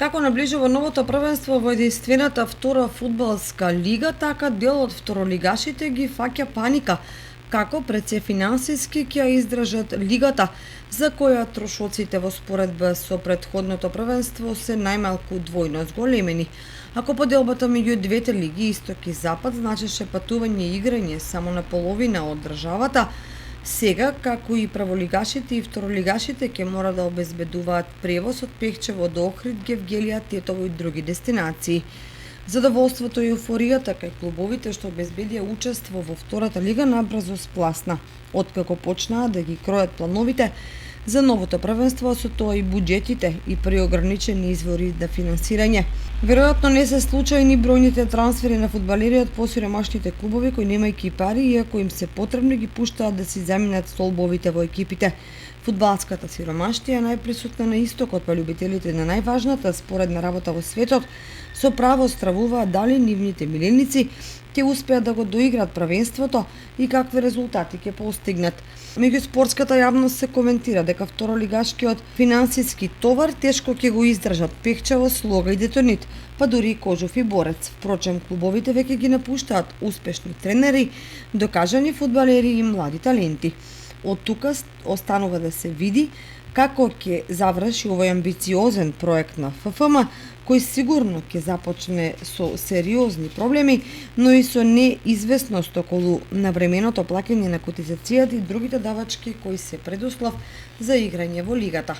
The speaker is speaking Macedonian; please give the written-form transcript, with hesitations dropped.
Како наближува новото првенство во единствената втора фудбалска лига, така дел од второлигашите ги фаќа паника како пред се финансиски ќе ја издржат лигата, за која трошоците во споредба со претходното првенство се најмалку двојно зголемени. Ако поделбата меѓу двете лиги, Исток и Запад, значеше патување и играње само на половина од државата, сега, како и праволигашите и второлигашите ќе мора да обезбедуваат превоз од Пехчево до Охрид, Гевгелија, Тетово и други дестинации. Задоволството и еуфоријата кај клубовите што обезбедија учество во втората лига набрзо спласна, откако почнаа да ги кројат плановите за новото првенство, со тоа и буџетите и преограничени извори на финансирање. Веројатно не се случајни бројните трансфери на фудбалери од посиромашните клубови кои немајќи пари, иако им се потребни, ги пуштаат да си заминат столбовите во екипите. Фудбалската сиромаштија е најприсутна на Истокот, па љубителите на најважната споредна работа во светот со право стравуваат дали нивните миленици ќе успеат да го доиграат првенството и какви резултати ќе постигнат. Меѓу спортската јавност се коментира дека второлигашкиот финансиски товар тешко ќе го издржат Пехчево, Слога и Детонит, па дури и Кожов и Борец. Впрочем, клубовите веќе ги напуштаат успешни тренери, докажани фудбалери и млади таленти. Од тука останува да се види како ќе заврши овој амбициозен проект на ФФМ, кој сигурно ќе започне со сериозни проблеми, но и со неизвестност околу навременото плаќање на котизацијата и другите давачки кои се предуслов за играње во лигата.